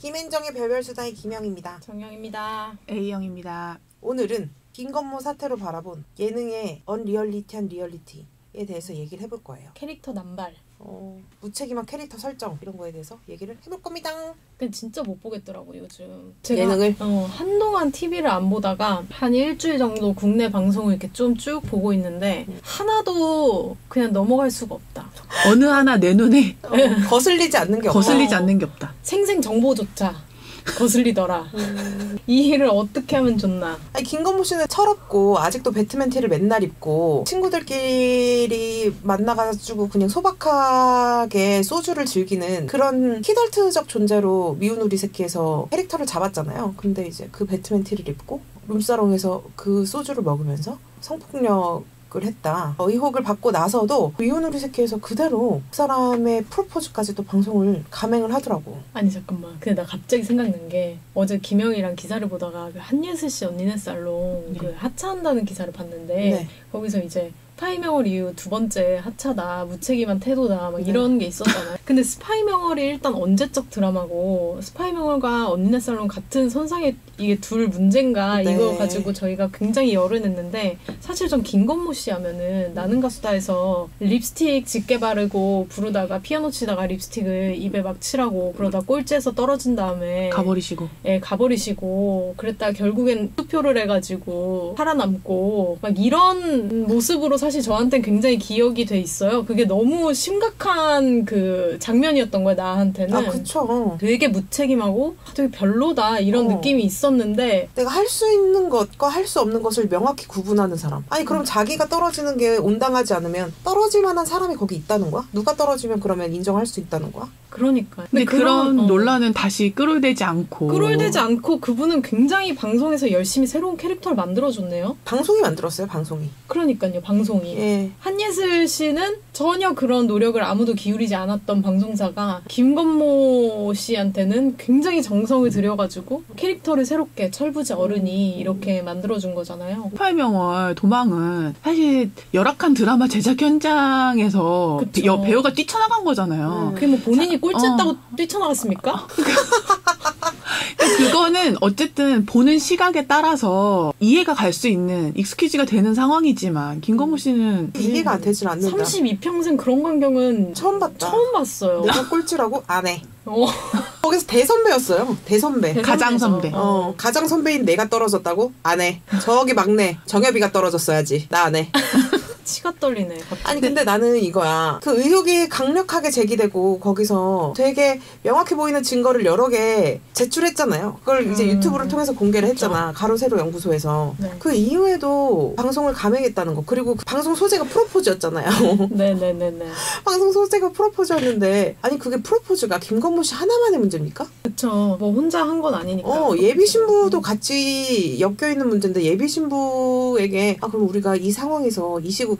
김앤정의 별별수다의 김영입니다. 정영입니다. A형입니다. 오늘은 김건모 사태로 바라본 예능의 언리얼리티한 리얼리티에 대해서 얘기를 해볼 거예요. 캐릭터 남발. 무책임한 캐릭터 설정 이런 거에 대해서 얘기를 해볼 겁니다. 근데 진짜 못 보겠더라고 요즘. 예능을? 한동안 TV를 안 보다가 한 일주일 정도 국내 방송을 이렇게 좀 쭉 보고 있는데 하나도 그냥 넘어갈 수가 없다. 어느 하나 내 눈에 거슬리지 않는 게 없다. 거슬리지 않는 게 없다. 생생 정보조차 거슬리더라. 이 일을 어떻게 하면 좋나. 아니, 김건모 씨는 철없고 아직도 배트맨 티를 맨날 입고 친구들끼리 만나가지고 그냥 소박하게 소주를 즐기는 그런 키덜트적 존재로 미운 우리 새끼에서 캐릭터를 잡았잖아요. 근데 이제 그 배트맨 티를 입고 룸사롱에서 그 소주를 먹으면서 성폭력을 했다. 의혹을 받고 나서도 미운 우리 새끼에서 그대로 그 사람의 프로포즈까지도 방송을 감행을 하더라고. 아니 잠깐만. 근데 나 갑자기 생각난 게 어제 김영이랑 기사를 보다가 그 한예슬 씨 언니네 살롱 그 하차한다는 기사를 봤는데 거기서 이제 스파이 명월 이후 두 번째 하차다, 무책임한 태도다, 막 이런 게 있었잖아요. 근데 스파이 명월이 일단 언제적 드라마고, 스파이 명월과 언니네 살롱 같은 선상에 이게 둘 문제인가, 이거 가지고 저희가 굉장히 열을 냈는데, 사실 전 김건모 씨 하면은 나는 가수다에서 립스틱 짙게 바르고 부르다가 피아노 치다가 립스틱을 입에 막 칠하고 그러다 꼴찌에서 떨어진 다음에 가버리시고. 예, 가버리시고 그랬다 결국엔 투표를 해가지고 살아남고 막 이런 모습으로 사실 저한테는 굉장히 기억이 돼 있어요. 그게 너무 심각한 그 장면이었던 거예요, 나한테는. 아, 그쵸. 되게 무책임하고 되게 별로다 이런 느낌이 있었는데 내가 할 수 있는 것과 할 수 없는 것을 명확히 구분하는 사람. 아니 그럼 자기가 떨어지는 게 온당하지 않으면 떨어질 만한 사람이 거기 있다는 거야? 누가 떨어지면 그러면 인정할 수 있다는 거야? 그러니까. 근데 그런 논란은 다시 끌어올되지 않고. 끌어올되지 않고 그분은 굉장히 방송에서 열심히 새로운 캐릭터를 만들어줬네요. 방송이 만들었어요, 방송이. 그러니까요, 방송이. 예. 한예슬 씨는 전혀 그런 노력을 아무도 기울이지 않았던 방송사가 김건모 씨한테는 굉장히 정성을 들여가지고 캐릭터를 새롭게 철부지 어른이 이렇게 만들어준 거잖아요. 스파이 명월 도망은 사실 열악한 드라마 제작 현장에서 배우가 뛰쳐나간 거잖아요. 그게 뭐 본인이 꼴찌했다고 뛰쳐나갔습니까? 그거는 어쨌든 보는 시각에 따라서 이해가 갈 수 있는 익스큐즈가 되는 상황이지만 김건모 씨는 이해가 되질 않는다. 32평생 그런 광경은 처음 봤다. 처음 봤어요. 내가 꼴찌라고? 안 해. 거기서 대선배였어요. 대선배. 가장 선배. 가장 선배인 내가 떨어졌다고? 안 해. 저기 막내 정엽이가 떨어졌어야지. 나 안 해. 치가 떨리네. 갑자기. 아니 근데 나는 이거야. 그 의혹이 강력하게 제기되고 거기서 되게 명확해 보이는 증거를 여러 개 제출했잖아요. 그걸 이제 유튜브를 통해서 공개를 했잖아. 가로세로 연구소에서. 네. 그 이후에도 방송을 감행했다는 거. 그리고 그 방송 소재가 프로포즈였잖아요. 네네네네. 방송 소재가 프로포즈였는데 아니 그게 프로포즈가 김건모 씨 하나만의 문제입니까? 그쵸. 뭐 혼자 한 건 아니니까. 예비 신부도 같이 엮여 있는 문제인데 예비 신부에게 그럼 우리가 이 상황에서 이 시국에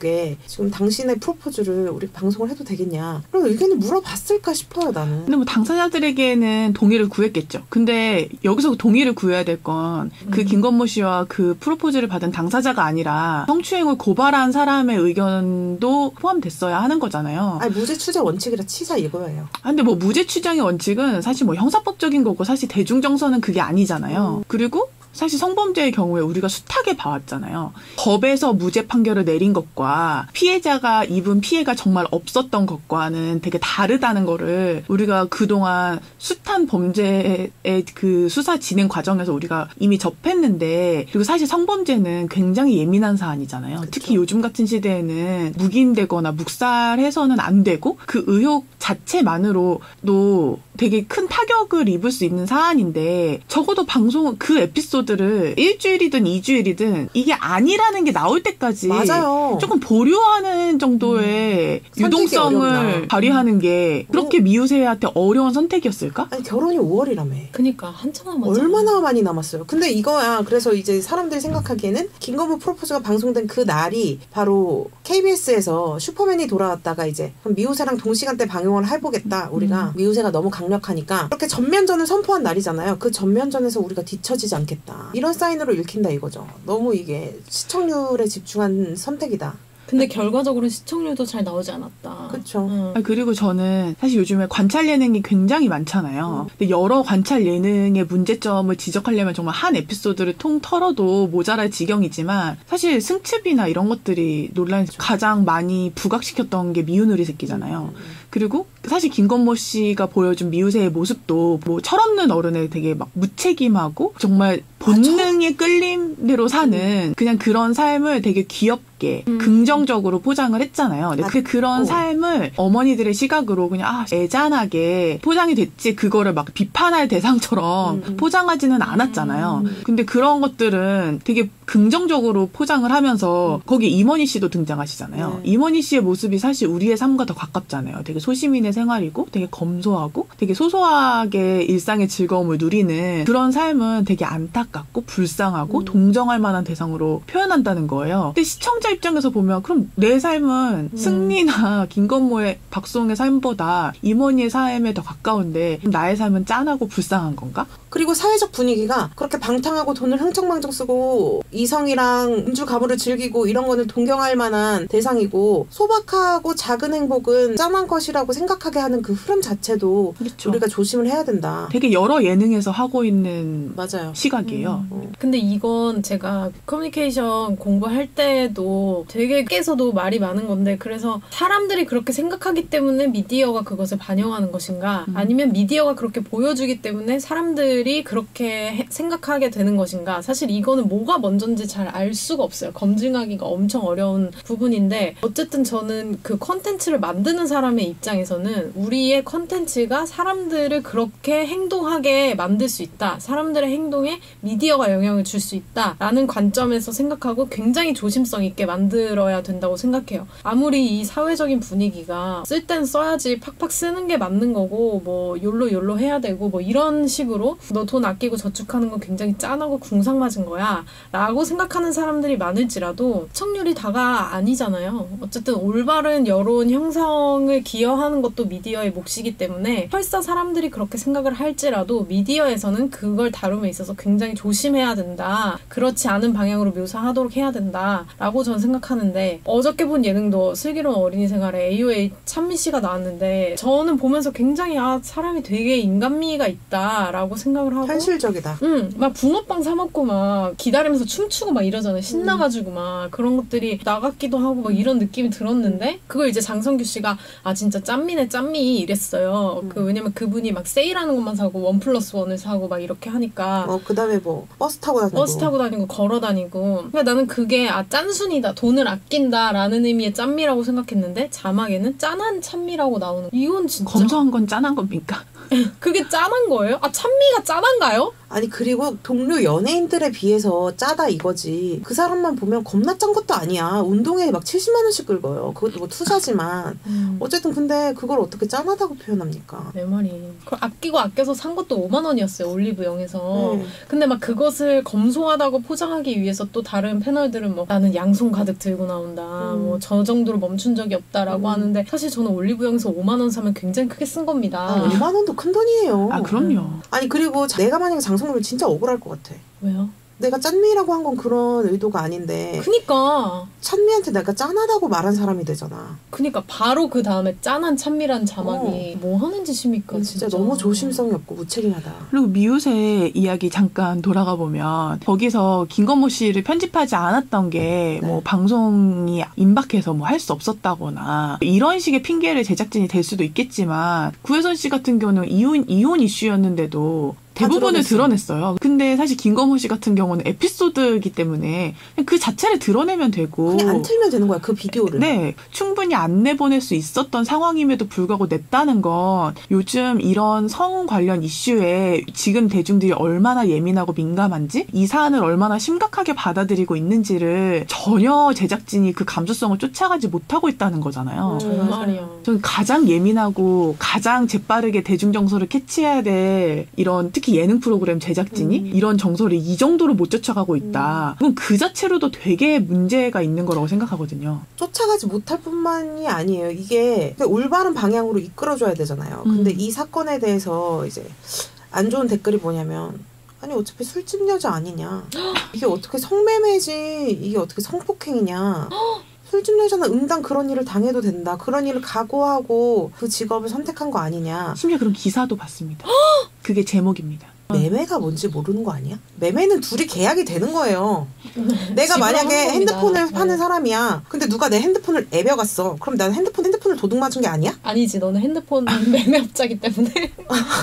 지금 당신의 프로포즈를 우리 방송을 해도 되겠냐? 그런 의견을 물어봤을까 싶어요, 나는. 근데 뭐 당사자들에게는 동의를 구했겠죠. 근데 여기서 동의를 구해야 될 건 그 김건모 씨와 그 프로포즈를 받은 당사자가 아니라 성추행을 고발한 사람의 의견도 포함됐어야 하는 거잖아요. 아니 무죄 추정 원칙이라 치자 이거예요. 근데 뭐 무죄 추정의 원칙은 사실 뭐 형사법적인 거고 사실 대중정서는 그게 아니잖아요. 그리고 사실 성범죄의 경우에 우리가 숱하게 봐왔잖아요. 법에서 무죄 판결을 내린 것과 피해자가 입은 피해가 정말 없었던 것과는 되게 다르다는 거를 우리가 그동안 숱한 범죄의 그 수사 진행 과정에서 우리가 이미 접했는데, 그리고 사실 성범죄는 굉장히 예민한 사안이잖아요. 그쵸. 특히 요즘 같은 시대에는 묵인되거나 묵살해서는 안 되고 그 의혹 자체만으로도 되게 큰 타격을 입을 수 있는 사안인데, 적어도 방송 그 에피소드를 일주일이든 2주일이든 이게 아니라는 게 나올 때까지 맞아요. 조금 보류하는 정도의 유동성을 발휘하는 게 그렇게 미우새한테 어려운 선택이었을까? 아니 결혼이 5월이라며. 그니까 한참 남았잖아. 얼마나 많이 남았어요. 근데 이거야. 그래서 이제 사람들이 생각하기에는 김건모 프로포즈가 방송된 그 날이 바로 KBS에서 슈퍼맨이 돌아왔다가 이제 미우새랑 동시간대 방영을 해보겠다. 우리가 미우새가 너무 강력하니까 그렇게 전면전을 선포한 날이잖아요. 그 전면전에서 우리가 뒤처지지 않겠다. 이런 사인으로 읽힌다 이거죠. 너무 이게 시청률에 집중한 선택이다. 근데 결과적으로 시청률도 잘 나오지 않았다. 그렇죠. 그리고 저는 사실 요즘에 관찰 예능이 굉장히 많잖아요. 근데 여러 관찰 예능의 문제점을 지적하려면 정말 한 에피소드를 통 털어도 모자랄 지경이지만 사실 승츠비나 이런 것들이 논란에서 가장 많이 부각시켰던 게 미운우리 새끼잖아요. 그리고 사실 김건모 씨가 보여준 미우새의 모습도 뭐 철없는 어른에 되게 막 무책임하고 정말 본능의 끌림대로 사는 그냥 그런 삶을 되게 귀엽게 긍정적으로 포장을 했잖아요. 근데 그런 삶을 어머니들의 시각으로 그냥 애잔하게 포장이 됐지 그거를 막 비판할 대상처럼 포장하지는 않았잖아요. 근데 그런 것들은 되게 긍정적으로 포장을 하면서 거기 임원희 씨도 등장하시잖아요. 임원희 씨의 모습이 사실 우리의 삶과 더 가깝잖아요. 되게 소시민의 생활이고 되게 검소하고 되게 소소하게 일상의 즐거움을 누리는 그런 삶은 되게 안타깝고 불쌍하고 동정할 만한 대상으로 표현한다는 거예요. 근데 시청자 입장에서 보면 그럼 내 삶은 승리나 김건모의 박수홍의 삶보다 임원희의 삶에 더 가까운데 나의 삶은 짠하고 불쌍한 건가? 그리고 사회적 분위기가 그렇게 방탕하고 돈을 흥청망청 쓰고 이성이랑 음주 가물을 즐기고 이런 거는 동경할 만한 대상이고 소박하고 작은 행복은 짠한 것이라고 생각하게 하는 그 흐름 자체도 그렇죠. 우리가 조심을 해야 된다. 되게 여러 예능에서 하고 있는 맞아요. 시각이에요. 근데 이건 제가 커뮤니케이션 공부할 때도 되게 깨서도 말이 많은 건데 그래서 사람들이 그렇게 생각하기 때문에 미디어가 그것을 반영하는 것인가 아니면 미디어가 그렇게 보여주기 때문에 사람들이 그렇게 생각하게 되는 것인가 사실 이거는 뭐가 먼저인지 잘 알 수가 없어요. 검증하기가 엄청 어려운 부분인데 어쨌든 저는 그 콘텐츠를 만드는 사람의 입장에서는 우리의 콘텐츠가 사람들을 그렇게 행동하게 만들 수 있다. 사람들의 행동에 미디어가 영향을 줄 수 있다라는 관점에서 생각하고 굉장히 조심성 있게 만들어야 된다고 생각해요. 아무리 이 사회적인 분위기가 쓸 땐 써야지 팍팍 쓰는 게 맞는 거고 뭐 욜로 해야 되고 뭐 이런 식으로 너 돈 아끼고 저축하는 건 굉장히 짠하고 궁상맞은 거야 라고 생각하는 사람들이 많을지라도 시청률이 다가 아니잖아요. 어쨌든 올바른 여론 형성을 기여하는 것도 미디어의 몫이기 때문에 설사 사람들이 그렇게 생각을 할지라도 미디어에서는 그걸 다룸에 있어서 굉장히 조심해야 된다. 그렇지 않은 방향으로 묘사하도록 해야 된다 라고 저는 생각하는데 어저께 본 예능도 슬기로운 어린이 생활에 AOA 찬미 씨가 나왔는데 저는 보면서 굉장히 사람이 되게 인간미가 있다 라고 생각을 하고 현실적이다. 막 붕어빵 사 먹고 막 기다리면서 춤추고 막 이러잖아요. 신나가지고 막 그런 것들이 나같기도 하고 막 이런 느낌이 들었는데 그걸 이제 장성규 씨가 진짜 짠미네 짠미 이랬어요. 왜냐면 그분이 막 세일하는 것만 사고 1+1을 사고 막 이렇게 하니까 그 다음에 뭐 버스 타고 다니고 걸어 다니고 그러니까 나는 그게 짠순이다 돈을 아낀다라는 의미의 짠미라고 생각했는데 자막에는 짠한 찬미라고 나오는 이건 진짜 검소한 건 짠한 겁니까? 그게 짠한 거예요? 찬미가 짠한가요? 아니 그리고 동료 연예인들에 비해서 짜다 이거지. 그 사람만 보면 겁나 짠 것도 아니야. 운동에 막 70만 원씩 긁어요. 그것도 뭐 투자지만 어쨌든 근데 그걸 어떻게 짠하다고 표현합니까? 내 말이. 그걸 아끼고 아껴서 산 것도 5만 원이었어요. 올리브영에서. 근데 막 그것을 검소하다고 포장하기 위해서 또 다른 패널들은 뭐 나는 양손 가득 들고 나온다. 뭐 저 정도로 멈춘 적이 없다라고 하는데 사실 저는 올리브영에서 5만 원 사면 굉장히 크게 쓴 겁니다. 5만 원도 큰 돈이에요. 그럼요. 아니 그리고 내가 만약에 장성규면 진짜 억울할 것 같아. 왜요? 내가 짠미라고 한 건 그런 의도가 아닌데 그니까 찬미한테 내가 짠하다고 말한 사람이 되잖아. 그니까 바로 그 다음에 짠한 찬미란 자막이 뭐 하는 짓입니까 진짜 너무 조심성이 없고 무책임하다. 그리고 미우새 이야기 잠깐 돌아가 보면 거기서 김건모 씨를 편집하지 않았던 게 뭐 방송이 임박해서 뭐 할 수 없었다거나 이런 식의 핑계를 제작진이 댈 수도 있겠지만 구혜선 씨 같은 경우는 이혼 이슈였는데도 대부분을 드러냈어요. 근데 사실 김건모 씨 같은 경우는 에피소드이기 때문에 그냥 그 자체를 드러내면 되고 그냥 안 틀면 되는 거야. 그 비디오를. 네. 충분히 안 내보낼 수 있었던 상황임에도 불구하고 냈다는 건 요즘 이런 성 관련 이슈에 지금 대중들이 얼마나 예민하고 민감한지 이 사안을 얼마나 심각하게 받아들이고 있는지를 전혀 제작진이 그 감수성을 쫓아가지 못하고 있다는 거잖아요. 정말이야. 저는 가장 예민하고 가장 재빠르게 대중정서를 캐치해야 될 이런 특히 예능 프로그램 제작진이 이런 정서를 이 정도로 못 쫓아가고 있다. 그건 그 자체로도 되게 문제가 있는 거라고 생각하거든요. 쫓아가지 못할 뿐만이 아니에요. 이게 올바른 방향으로 이끌어줘야 되잖아요. 근데 이 사건에 대해서 이제 안 좋은 댓글이 뭐냐면 아니 어차피 술집 여자 아니냐. 이게 어떻게 성매매지. 이게 어떻게 성폭행이냐. 솔직히 여자는 응당 그런 일을 당해도 된다. 그런 일을 각오하고 그 직업을 선택한 거 아니냐. 심지어 그런 기사도 봤습니다. 그게 제목입니다. 매매가 뭔지 모르는 거 아니야? 매매는 둘이 계약이 되는 거예요. 내가 만약에 핸드폰을 파는 사람이야. 근데 누가 내 핸드폰을 애벼갔어. 그럼 나는 핸드폰을 도둑 맞은 게 아니야? 아니지. 너는 핸드폰 매매업자기 때문에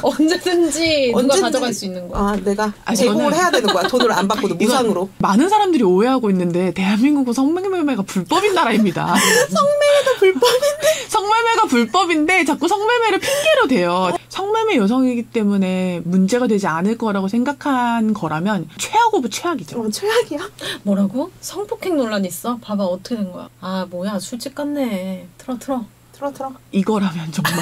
언제든지 누가 가져갈 수 있는 거야. 아, 내가 제공을 해야 되는 거야. 돈을 안 받고도 무상으로. 많은 사람들이 오해하고 있는데 대한민국은 성매매가 불법인 나라입니다. 성매매도 불법인데. 성매매가 불법인데 자꾸 성매매를 핑계로 대요. 성매매 여성이기 때문에 문제가 되지 않을 거라고 생각한 거라면 최악 오브 최악이죠. 최악이야? 뭐라고? 성폭행 논란 있어? 봐봐 어떻게 된 거야? 아 뭐야 술집 같네. 틀어. 이거라면 정말